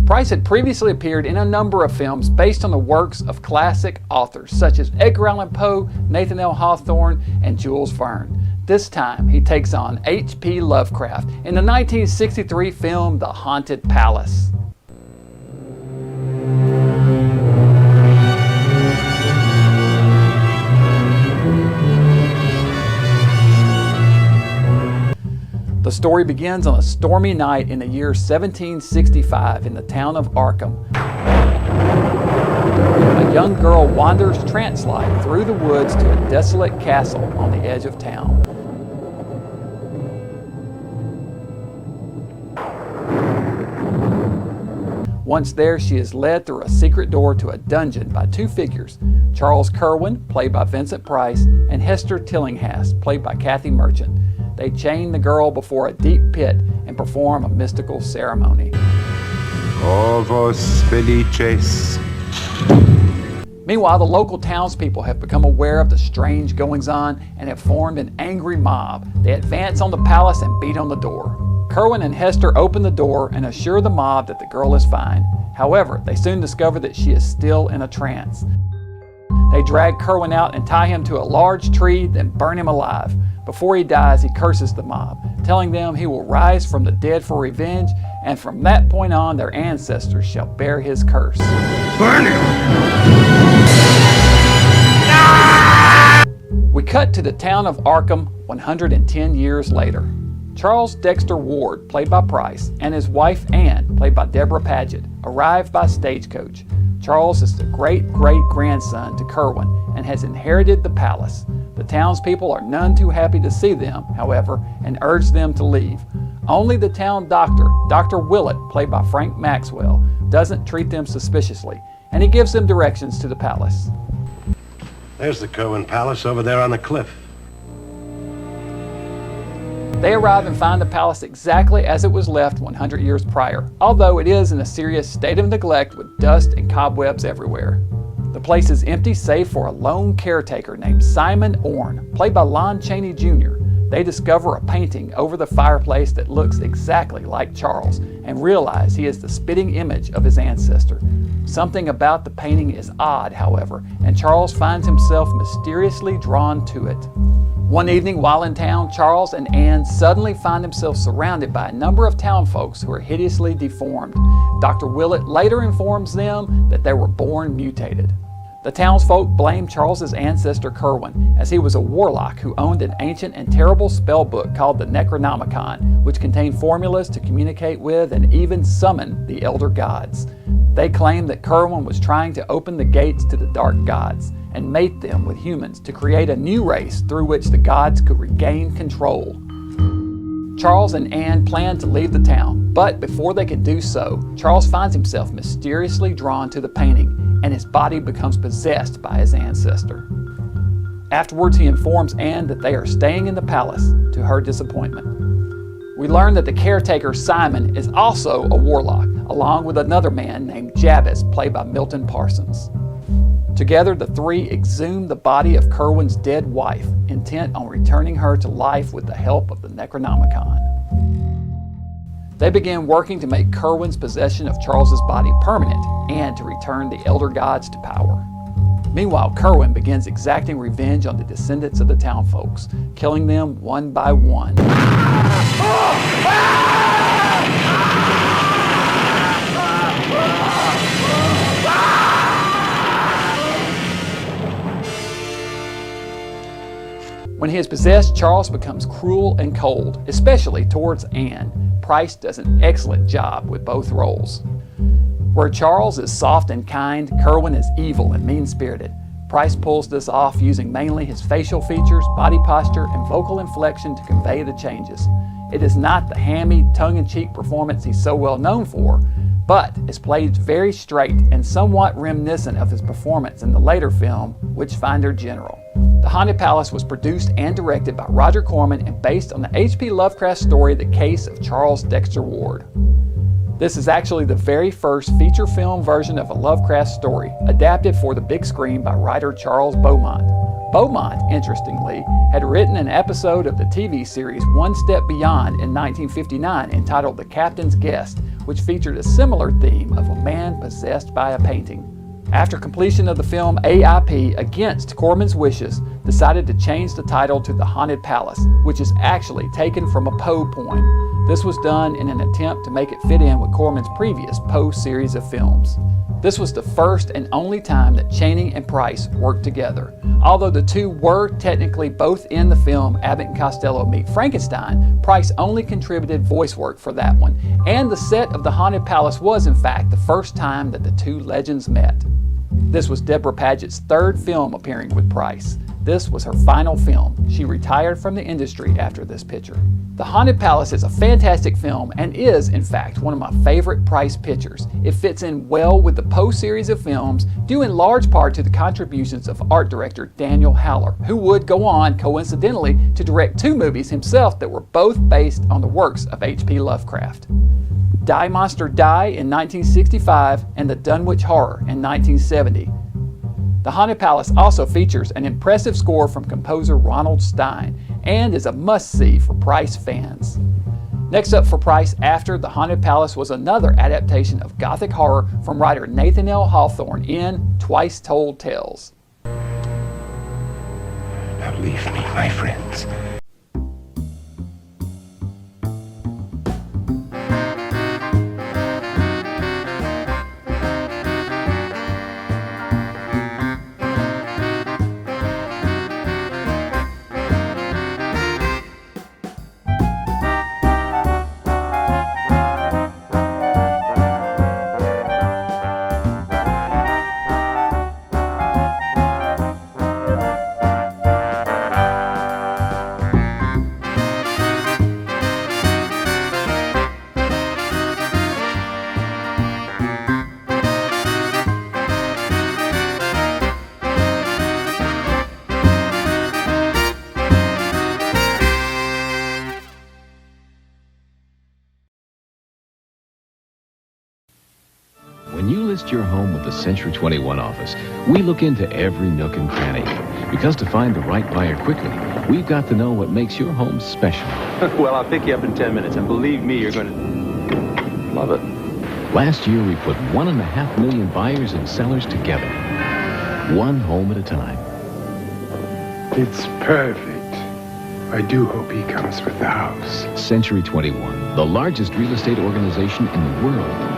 Price had previously appeared in a number of films based on the works of classic authors such as Edgar Allan Poe, Nathan L. Hawthorne, and Jules Verne. This time, he takes on H.P. Lovecraft in the 1963 film The Haunted Palace. The story begins on a stormy night in the year 1765 in the town of Arkham. A young girl wanders trance-like through the woods to a desolate castle on the edge of town. Once there, she is led through a secret door to a dungeon by two figures, Charles Curwin, played by Vincent Price, and Hester Tillinghast, played by Kathy Merchant. They chain the girl before a deep pit and perform a mystical ceremony. Ovos felices. Meanwhile, the local townspeople have become aware of the strange goings-on and have formed an angry mob. They advance on the palace and beat on the door. Curwin and Hester open the door and assure the mob that the girl is fine. However, they soon discover that she is still in a trance. They drag Curwin out and tie him to a large tree, then burn him alive. Before he dies, he curses the mob, telling them he will rise from the dead for revenge, and from that point on, their ancestors shall bear his curse. Burn him! We cut to the town of Arkham 110 years later. Charles Dexter Ward, played by Price, and his wife Anne, played by Deborah Paget, arrive by stagecoach. Charles is the great-great-grandson to Curwin and has inherited the palace. The townspeople are none too happy to see them, however, and urge them to leave. Only the town doctor, Dr. Willett, played by Frank Maxwell, doesn't treat them suspiciously, and he gives them directions to the palace. There's the Curwin Palace over there on the cliff. They arrive and find the palace exactly as it was left 100 years prior, although it is in a serious state of neglect with dust and cobwebs everywhere. The place is empty save for a lone caretaker named Simon Orne, played by Lon Chaney Jr. They discover a painting over the fireplace that looks exactly like Charles and realize he is the spitting image of his ancestor. Something about the painting is odd, however, and Charles finds himself mysteriously drawn to it. One evening while in town, Charles and Anne suddenly find themselves surrounded by a number of townfolks who are hideously deformed. Dr. Willett later informs them that they were born mutated. The townsfolk blame Charles's ancestor Curwin, as he was a warlock who owned an ancient and terrible spell book called the Necronomicon, which contained formulas to communicate with and even summon the elder gods. They claim that Curwin was trying to open the gates to the dark gods and mate them with humans to create a new race through which the gods could regain control. Charles and Anne plan to leave the town, but before they can do so, Charles finds himself mysteriously drawn to the painting, and his body becomes possessed by his ancestor. Afterwards, he informs Anne that they are staying in the palace, to her disappointment. We learn that the caretaker, Simon, is also a warlock, along with another man named Jabez, played by Milton Parsons. Together, the three exhume the body of Curwin's dead wife, intent on returning her to life with the help of the Necronomicon. They begin working to make Curwin's possession of Charles's body permanent and to return the elder gods to power. Meanwhile, Curwin begins exacting revenge on the descendants of the townfolks, killing them one by one. When he is possessed, Charles becomes cruel and cold, especially towards Anne. Price does an excellent job with both roles. Where Charles is soft and kind, Curwin is evil and mean-spirited. Price pulls this off using mainly his facial features, body posture, and vocal inflection to convey the changes. It is not the hammy, tongue-in-cheek performance he's so well known for, but is played very straight and somewhat reminiscent of his performance in the later film, Witchfinder General. The Haunted Palace was produced and directed by Roger Corman and based on the H.P. Lovecraft story, The Case of Charles Dexter Ward. This is actually the very first feature film version of a Lovecraft story, adapted for the big screen by writer Charles Beaumont. Beaumont, interestingly, had written an episode of the TV series One Step Beyond in 1959 entitled The Captain's Guest, which featured a similar theme of a man possessed by a painting. After completion of the film, AIP, against Corman's wishes, decided to change the title to The Haunted Palace, which is actually taken from a Poe poem. This was done in an attempt to make it fit in with Corman's previous Poe series of films. This was the first and only time that Channing and Price worked together. Although the two were technically both in the film Abbott and Costello Meet Frankenstein, Price only contributed voice work for that one, and the set of The Haunted Palace was in fact the first time that the two legends met. This was Deborah Paget's third film appearing with Price. This was her final film. She retired from the industry after this picture. The Haunted Palace is a fantastic film and is, in fact, one of my favorite Price pictures. It fits in well with the Poe series of films, due in large part to the contributions of art director Daniel Howler, who would go on, coincidentally, to direct two movies himself that were both based on the works of H.P. Lovecraft. Die Monster Die in 1965 and The Dunwich Horror in 1970. The Haunted Palace also features an impressive score from composer Ronald Stein and is a must-see for Price fans. Next up for Price after The Haunted Palace was another adaptation of Gothic horror from writer Nathan L. Hawthorne in Twice Told Tales. Now leave me, my friends. When you list your home with the Century 21 office, we look into every nook and cranny. Because to find the right buyer quickly, we've got to know what makes your home special. Well, I'll pick you up in 10 minutes, and believe me, you're going to love it. Last year, we put 1.5 million buyers and sellers together, one home at a time. It's perfect. I do hope he comes with the house. Century 21, the largest real estate organization in the world.